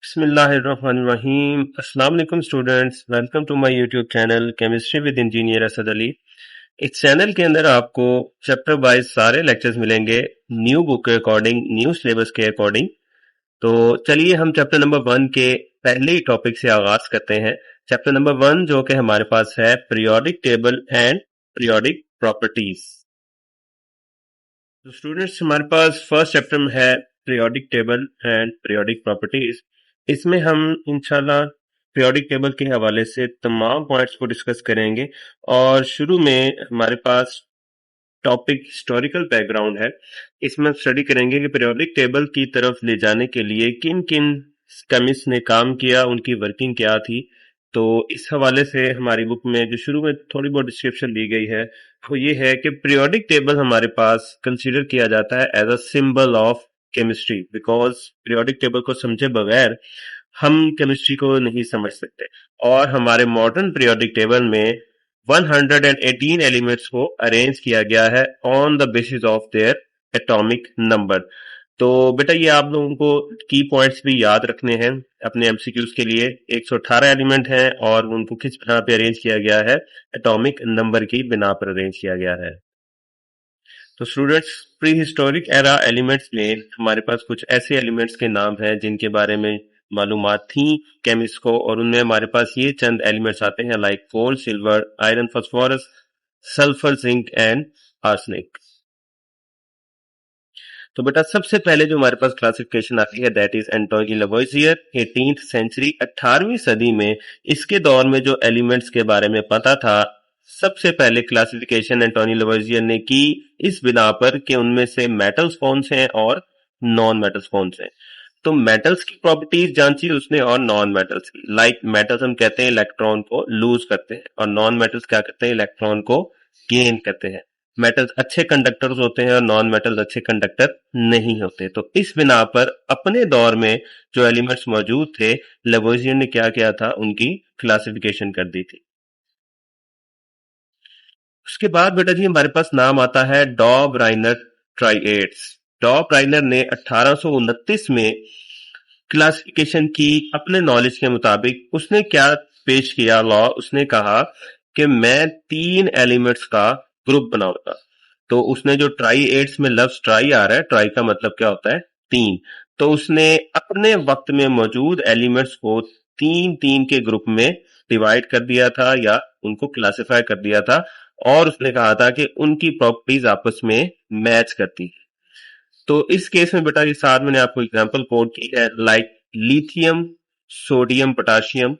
बिस्मिल्लाहिर्रहमानिर्रहीम। अस्सलाम वालेकुम students, welcome to my YouTube channel chemistry with engineer Asad Ali. इस चैनल के अंदर आपको चैप्टर वाइज सारे लेक्चर्स मिलेंगे, न्यू बुक के अकॉर्डिंग, न्यू सिलेबस के अकॉर्डिंग। तो चलिए हम चैप्टर नंबर 1 के पहले ही टॉपिक से आगाज करते हैं। चैप्टर नंबर 1 जो कि हमारे पास है periodic table and periodic properties. तो स्टूडेंट्स, हमारे पास फर्स्ट चैप्टर में है periodic table and periodic properties. इसमें हम इंशाल्लाह पीरियोडिक टेबल के हवाले से तमाम पॉइंट्स को डिस्कस करेंगे और शुरू में हमारे पास टॉपिक हिस्टोरिकल बैकग्राउंड है। इसमें स्टडी करेंगे कि पीरियोडिक टेबल की तरफ ले जाने के लिए किन किन केमिस्ट ने काम किया, उनकी वर्किंग क्या थी। तो इस हवाले से हमारी बुक में जो शुरू में थोड़ी बहुत डिस्क्रिप्शन दी गई है वो ये है कि पीरियोडिक टेबल हमारे पास कंसीडर किया जाता है as a symbol of chemistry, because periodic table को समझे बगैर हम केमिस्ट्री को नहीं समझ सकते। और हमारे मॉडर्न पीरियोडिक टेबल में 118 एलिमेंट्स को अरेंज किया गया है on the basis of their atomic number. तो बेटा ये आप लोगों को की पॉइंट्स भी याद रखने हैं अपने एमसीक्यूज के लिए। 118 एलिमेंट हैं और उनको किस बिना पे अरेंज किया गया है, एटॉमिक नंबर की बिना पर अरेंज किया गया है। तो students, pre historic era elements में हमारे पास कुछ ऐसे एलिमेंट्स के नाम हैं जिनके बारे में मालूमात थी केमिस्ट को, और उनमें हमारे पास ये चंद एलिमेंट्स आते हैं like coal, silver, iron, phosphorus, sulphur, zinc and arsenic. तो बेटा सबसे पहले जो हमारे पास क्लासिफिकेशन आती है that is Antoine Lavoisier, 18th century, 18वीं सदी में। इसके दौर में जो एलिमेंट्स के बारे में पता था, सबसे पहले क्लासिफिकेशन एंटोनी लवोइसियर ने की इस बिना पर कि उनमें से मेटल्स कौन से हैं और नॉन मेटल्स कौन से हैं। तो मेटल्स की प्रॉपर्टीज जांची उसने और नॉन मेटल्स की। लाइक मेटल्स हम कहते हैं इलेक्ट्रॉन को लूज करते हैं और नॉन मेटल्स क्या करते हैं, इलेक्ट्रॉन को गेन करते हैं। मेटल्स अच्छे कंडक्टर्स होते हैं और नॉन मेटल्स अच्छे कंडक्टर नहीं होते। तो इस बिना पर अपने दौर में जो एलिमेंट्स मौजूद थे, लवोइसियर ने क्या किया था, उनकी क्लासिफिकेशन कर दी थी। उसके बाद बेटा जी हमारे पास नाम आता है डॉब राइनर ट्राइएड्स। डॉब राइनर ने 1829 में क्लासिफिकेशन की अपने नॉलेज के मुताबिक। उसने क्या पेश किया लॉ, उसने कहा कि मैं 3 एलिमेंट्स का ग्रुप बनाऊंगा। तो उसने जो ट्राई एड्स में लफ्ज ट्राई आ रहा है, ट्राई का मतलब क्या होता है, 3। तो उसने अपने वक्त में मौजूद एलिमेंट्स को 3-3 के ग्रुप में डिवाइड कर दिया था या उनको क्लासिफाई कर दिया था, और उसने कहा था कि उनकी प्रॉपर्टीज आपस में मैच करती है। तो इस केस में बेटा ये साथ मैंने आपको एग्जांपल कोड की है like lithium, sodium, potassium,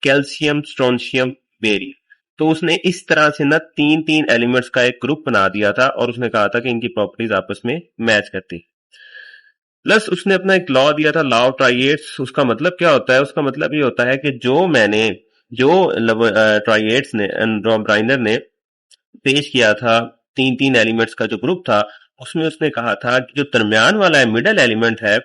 calcium, strontium, barium. तो उसने इस तरह से ना 3-3 एलिमेंट्स का एक ग्रुप बना दिया था और उसने कहा था कि इनकी प्रॉपर्टीज आपस में मैच करती। प्लस उसने अपना एक लॉ दिया था, लॉ ऑफ ट्राइएड्स। उसका मतलब क्या होता है, उसका मतलब ये होता है कि जो ट्राइएड्स ने राइनर ने पेश किया था, 3-3 एलिमेंट्स का जो ग्रुप था, उसमें उसने कहा था कि जो दरमियान वाला मिडल एलिमेंट है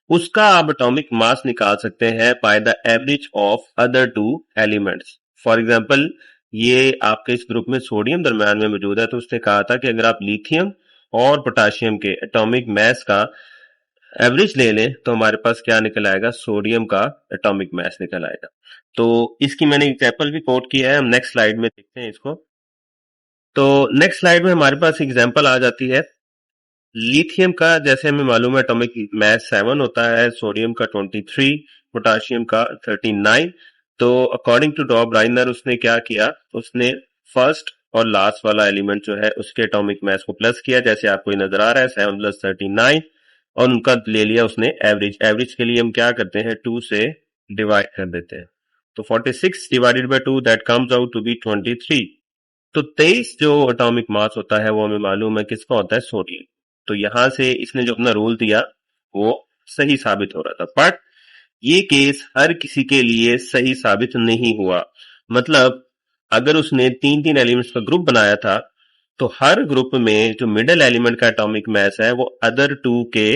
उसका आप एटॉमिक मास निकाल सकते हैं by the average of other 2 elements. For example, ये आपके इस ग्रुप में सोडियम दरमियान में मौजूद है, तो उसने कहा था कि अगर आप लिथियम और पोटाशियम के एटॉमिक मास का एवरेज ले लें तो हमारे पास क्या निकल आएगा, सोडियम का एटॉमिक मास निकल आएगा। तो इसकी मैंने एग्जांपल भी कोट किया है, हम नेक्स्ट स्लाइड में देखते हैं इसको। तो नेक्स्ट स्लाइड में हमारे पास एग्जांपल आ जाती है लिथियम का। जैसे हमें मालूम है एटॉमिक मास 7 होता है, सोडियम का 23, पोटाशियम का 39। तो अकॉर्डिंग टू डॉब राइनर उसने क्या किया, उसने फर्स्ट और लास्ट वाला एलिमेंट जो है उसके एटॉमिक मास को प्लस किया, जैसे आपको नजर आ रहा है 7 + 39, और उनका ले लिया उसने एवरेज। एवरेज के लिए हम क्या करते हैं, 2 से डिवाइड कर देते हैं। तो 46 divided by 2 that comes out to be 23। तो 23 जो एटॉमिक मास होता है वो हमें मालूम है किसका होता है, सोडियम। तो यहां से इसने जो अपना रूल दिया वो सही साबित हो रहा था, बट ये केस हर किसी के लिए सही साबित नहीं हुआ। मतलब अगर उसने 3-3 एलिमेंट्स का ग्रुप बनाया था तो हर ग्रुप में जो मिडिल एलिमेंट का एटॉमिक मास है वो अदर 2 के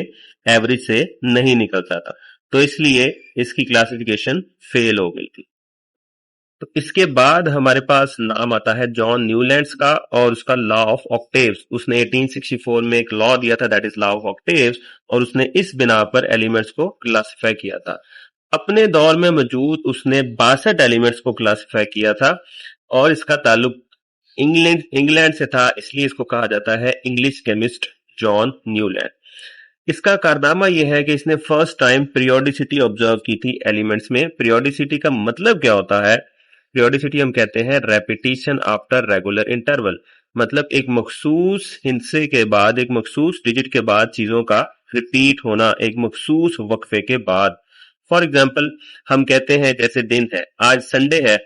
एवरेज से नहीं निकलता था, तो इसलिए इसकी क्लासिफिकेशन फेल हो गई थी। तो इसके बाद हमारे पास नाम आता है जॉन न्यूलैंड्स का और उसका लॉ ऑफ ऑक्टेव्स। उसने 1864 में एक लॉ दिया था that is law of octaves, और उसने इस बिना पर एलिमेंट्स को क्लासिफाई किया था। अपने दौर में मौजूद उसने 62 एलिमेंट्स को क्लासिफाई किया था और इसका ताल्लुक इंग्लैंड से था, इसलिए इसको कहा जाता है इंग्लिश केमिस्ट जॉन न्यूलैंड। इसका कारनामा यह है कि इसने फर्स्ट टाइम पीरियोडिसिटी ऑब्जर्व की थी एलिमेंट्स में। पीरियोडिसिटी का मतलब क्या होता है? पीरियोडिसिटी हम कहते हैं रेपिटेशन आफ्टर रेगुलर इंटरवल, मतलब एक मखसूस हिस्से के बाद, एक मखसूस डिजिट के बाद चीजों का रिपीट होना एक मखसूस वक्फे के बाद। फॉर एग्जाम्पल हम कहते हैं जैसे दिन है, आज संडे है,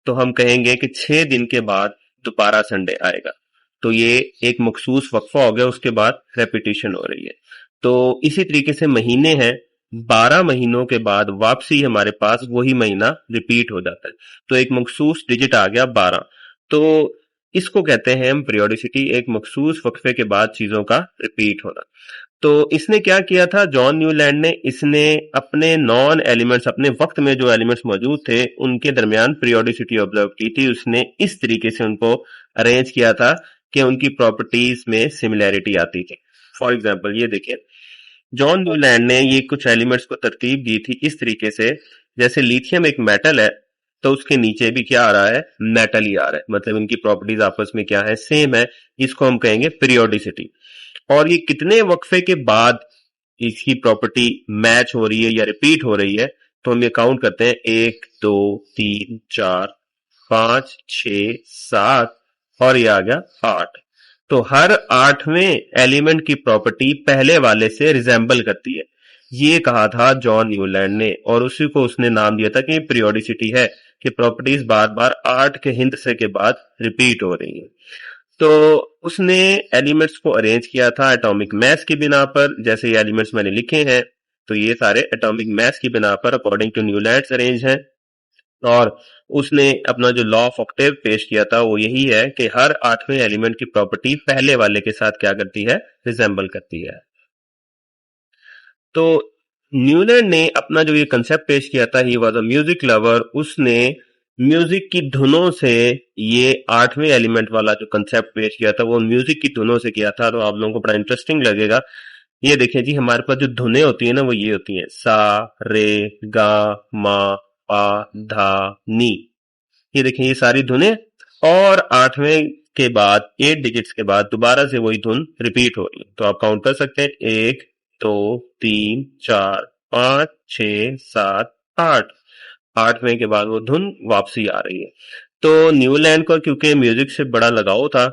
तो हम कहेंगे कि 6 दिन के बाद दोबारा संडे आएगा। तो ये एक मखसूस वक्फा हो गया, उसके बाद रेपिटेशन हो रही है। तो इसी तरीके से महीने हैं, 12 महीनों के बाद वापसी हमारे पास वही महीना रिपीट हो जाता है, तो एक मखसूस डिजिट आ गया 12। तो इसको कहते हैं हम पीरियोडिसिटी, एक मखसूस वक्फे के बाद चीजों का रिपीट होना। तो इसने क्या किया था जॉन न्यूलैंड ने? इसने अपने नॉन एलिमेंट्स, अपने वक्त में जो एलिमेंट्स मौजूद थे उनके दरमियान पीरियोडिसिटी ऑब्जर्व की थी। उसने इस तरीके से उनको अरेंज किया था कि उनकी प्रॉपर्टीज में सिमिलैरिटी आती थी। फॉर एग्जाम्पल ये देखिए, जॉन न्यूलैंड ने ये कुछ एलिमेंट्स को तरतीब दी थी इस तरीके से, जैसे लिथियम एक मेटल है तो उसके नीचे भी क्या आ रहा है? मेटल ही आ रहा है, मतलब इनकी प्रॉपर्टीज आपस में क्या है? सेम है। इसको हम कहेंगे पीरियोडिसिटी। और ये कितने वक्फे के बाद इसकी प्रॉपर्टी मैच हो रही है या रिपीट हो रही है? तो हम ये काउंट करते हैं, 1 2 3 4 5 6 7 और ये आ गया 8। तो हर 8वें एलिमेंट की प्रॉपर्टी पहले वाले से रिजेंबल करती है। ये कहा था जॉन न्यूलैंड ने और उसी को उसने नाम दिया था कि पीरियोडिसिटी है, कि प्रॉपर्टीज बार बार 8 के हिस्से के बाद रिपीट हो रही है। तो उसने एलिमेंट्स को अरेंज किया था एटॉमिक मास की बिना पर, जैसे ये एलिमेंट्स मैंने लिखे हैं तो ये सारे एटॉमिक मास की बिना पर अकॉर्डिंग टू न्यूलैंड अरेंज हैं। और उसने अपना जो लॉ ऑफ ऑक्टेव पेश किया था वो यही है कि हर 8वें एलिमेंट की प्रॉपर्टी पहले वाले के साथ क्या करती है? रिजेंबल करती है। तो न्यूलैंड ने अपना जो ये कंसेप्ट पेश किया था, he was a music lover, उसने म्यूजिक की धुनों से ये 8वें एलिमेंट वाला जो कंसेप्ट पेश किया था वो म्यूजिक की धुनों से किया था। तो आप लोगों को बड़ा इंटरेस्टिंग लगेगा। ये देखिए जी, हमारे पास जो धुनें होती है ना वो ये होती हैं, सा रे गा मा पा धा नी। ये देखिए ये सारी धुनें, और 8वें के बाद 8 डिजिट्स के बाद दोबारा से वही धुन रिपीट हो रही है। तो आप काउंट कर सकते हैं, 1 2 3 4 5 6 7 8। 8वें के बाद वो धुन वापसी आ रही है। तो न्यूलैंड को क्योंकि म्यूजिक से बड़ा लगाव था,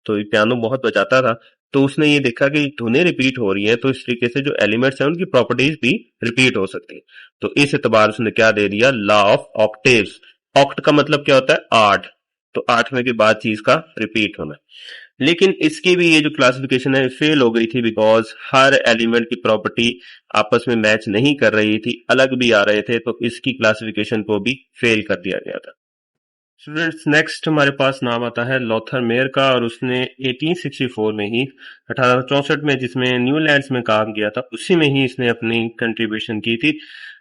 तो ये पियानो बहुत बजाता था, तो उसने ये देखा कि धुनें रिपीट हो रही हैं, तो इस तरीके से जो एलिमेंट्स हैं उनकी प्रॉपर्टीज भी रिपीट हो सकती हैं। तो इस एतबार उसने क्या दे दिया? Law of octaves. ऑक्ट का मतलब क्या होता है? 8। तो 8वें के बाद चीज का रिपीट होना। लेकिन इसकी भी ये जो क्लासिफिकेशन है फेल हो गई थी, बिकॉज हर एलिमेंट की प्रॉपर्टी आपस में मैच नहीं कर रही थी, अलग भी आ रहे थे, तो इसकी क्लासिफिकेशन को भी फेल कर दिया गया था। स्टूडेंट्स, नेक्स्ट हमारे पास नाम आता है लॉथर मेयर का, और उसने 1864 में ही 1864 में जिसमें न्यूलैंड्स में काम किया था उसी में ही इसने अपनी कंट्रीब्यूशन की थी।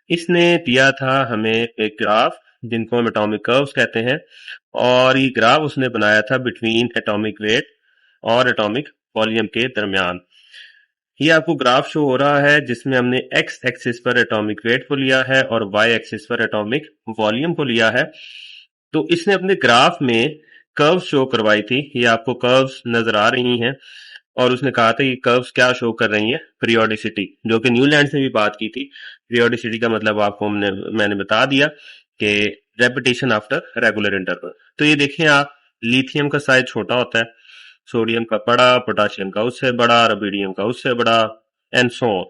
इसने दिया था हमें एक ग्राफ जिनको हम एटॉमिक कर्व्स कहते हैं, और ये ग्राफ उसने बनाया था बिटवीन एटॉमिक वेट और एटॉमिक वॉल्यूम के दरमियान। ये आपको ग्राफ शो हो रहा है जिसमें हमने एक्स एक्सिस पर एटॉमिक वेट को लिया है और वाई एक्सिस पर एटॉमिक वॉल्यूम को लिया है। तो इसने अपने ग्राफ में कर्व्स शो करवाई थी, ये आपको कर्व्स नजर आ रही हैं, और उसने कहा था ये कर्व्स क्या शो कर रही हैं? पीरियोडिसिटी, जो कि न्यूलैंड से भी बात की थी। पीरियोडिसिटी का मतलब आपको मैंने बता दिया कि रेपिटेशन आफ्टर रेगुलर इंटरवल। तो ये देखिए आप, लिथियम का साइज छोटा होता है, सोडियम का बड़ा, पोटाशियम का उससे बड़ा, रुबिडियम का उससे बड़ा, एंड सो ऑन।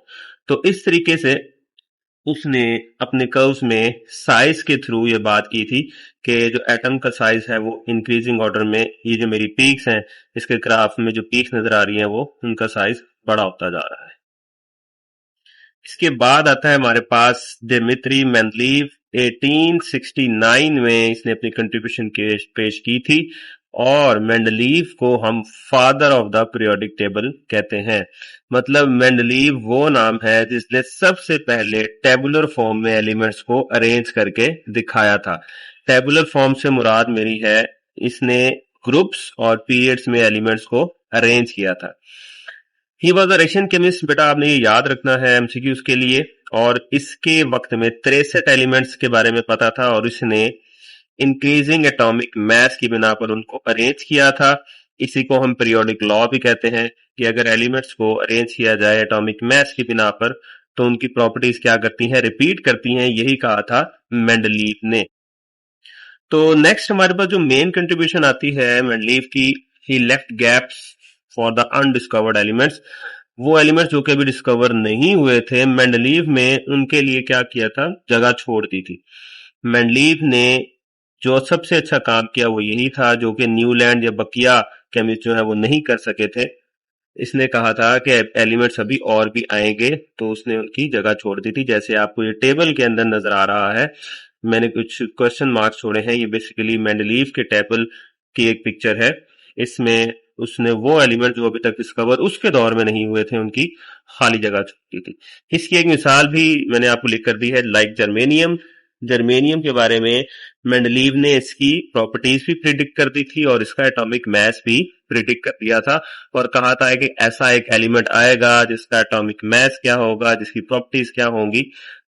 तो इस तरीके से उसने अपने कर्व्स में साइज के थ्रू ये बात की थी कि जो एटम का साइज है वो इंक्रीजिंग ऑर्डर में, ये जो मेरी पीक्स हैं इसके ग्राफ में जो पीक्स नजर आ रही हैं वो उनका साइज बड़ा होता जा रहा है। इसके बाद आता है हमारे पास दिमित्री मेंडलीव। 1869 में इसने अपनी कंट्रीब्यूशन पेश की थी, और मेंडलीव को हम father of the periodic table कहते हैं। मतलब मेंडलीव वो नाम है जिसने सबसे पहले टेबुलर फॉर्म में एलिमेंट्स को अरेंज करके दिखाया था। टेबुलर फॉर्म से मुराद मेरी है, इसने ग्रुप्स और पीरियड्स में एलिमेंट्स को अरेंज किया था। He was a Russian chemist. बेटा आपने ये याद रखना है एमसीक्यूज के लिए। और इसके वक्त में 63 एलिमेंट्स के बारे में पता था और इसने इंक्रीजिंग एटॉमिक मास की बिना पर उनको अरेंज किया था। इसी को हम पीरियोडिक लॉ भी कहते हैं कि अगर एलिमेंट्स को अरेंज किया जाए एटॉमिक मास की बिना पर तो उनकी प्रॉपर्टीज क्या करती हैं, रिपीट करती हैं। यही कहा था मेंडलीव ने। तो नेक्स्ट हमारे पास जो मेन कंट्रीब्यूशन आती है मेंडलीव की, he left gaps for the undiscovered elements. वो एलिमेंट्स जो कि अभी डिस्कवर नहीं हुए थे, मेंडलीव में उनके लिए क्या किया था, जगह छोड़ दी थी। मेंडलीव ने जो सबसे अच्छा काम किया वो यही था जो कि न्यूलैंड या बकिया केमिस्ट जो है वो नहीं कर सके थे। इसने कहा था कि एलिमेंट्स अभी और भी आएंगे, तो उसने उनकी जगह छोड़ दी थी। जैसे आपको ये टेबल के अंदर नजर आ रहा है, मैंने कुछ क्वेश्चन मार्क छोड़े हैं। ये बेसिकली मेंडलीव के टेबल की एक पिक्चर है। इसमें उसने वो एलिमेंट जो अभी तक डिस्कवर उसके दौर में नहीं हुए थे उनकी खाली जगह छोड़ दी थी। इसकी एक मिसाल भी मैंने आपको लिख कर दी है, लाइक जर्मेनियम। जर्मेनियम के बारे में मेंडलीव ने इसकी प्रॉपर्टीज भी प्रिडिक्ट कर दी थी और इसका एटॉमिक मास भी प्रिडिक्ट कर दिया था और कहा था कि ऐसा एक एलिमेंट आएगा जिसका एटॉमिक मास क्या होगा, जिसकी प्रॉपर्टीज क्या होंगी।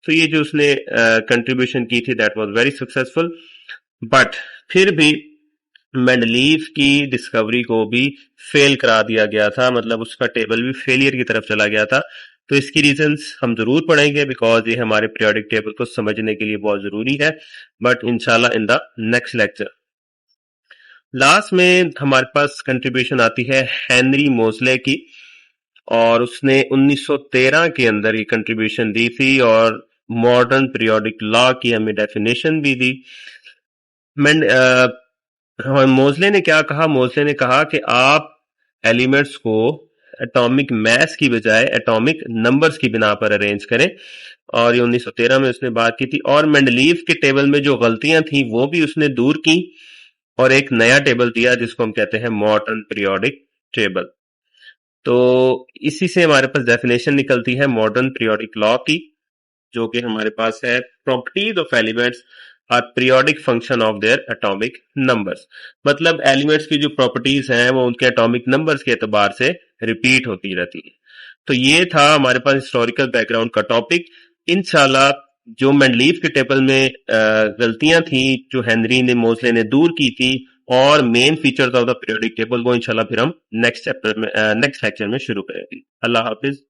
तो ये जो उसने कंट्रीब्यूशन की थी that was very successful. But फिर भी मेंडलीव की डिस्कवरी को भी फेल करा दिया गया था, मतलब उसका टेबल भी फेलियर की तरफ चला गया था। तो इसकी रीजंस हम जरूर पढ़ेंगे बिकॉज ये हमारे पीरियोडिक टेबल को समझने के लिए बहुत जरूरी है, बट इंशाल्लाह in the next lecture. Last में हमारे पास कंट्रीब्यूशन आती है हेनरी मोजले की और उसने 1913 के अंदर ये कंट्रीब्यूशन दी थी और मॉडर्न पीरियोडिक लॉ की हमें डेफिनेशन भी दी। मोजले ने क्या कहा, मोजले ने कहा कि आप एलिमेंट्स को एटॉमिक मास की बजाय एटॉमिक नंबर्स की बिना पर अरेंज करें, और ये 1913 में उसने बात की थी। और मेंडलीव के टेबल में जो गलतियां थी वो भी उसने दूर की और एक नया टेबल दिया जिसको हम कहते हैं मॉडर्न पीरियोडिक टेबल। तो इसी से हमारे पास डेफिनेशन निकलती है मॉडर्न पीरियोडिक लॉ की, जो कि हमारे पास है, properties of elements are periodic function of their atomic numbers. मतलब एलिमेंट्स की जो प्रॉपर्टीज हैं वो उनके एटॉमिक नंबर्स के एतबार से रिपीट होती रहती है। तो ये था हमारे पास हिस्टोरिकल बैकग्राउंड का टॉपिक। इंशाल्लाह जो मेंडलीव के टेबल में गलतियां थी जो हेनरी ने मोजले ने दूर की थी और main features of the periodic table, वो इंशाल्लाह फिर हम नेक्स्ट चैप्टर में नेक्स्ट लेक्चर में शुरू करेंगे। अल्लाह हाफिज।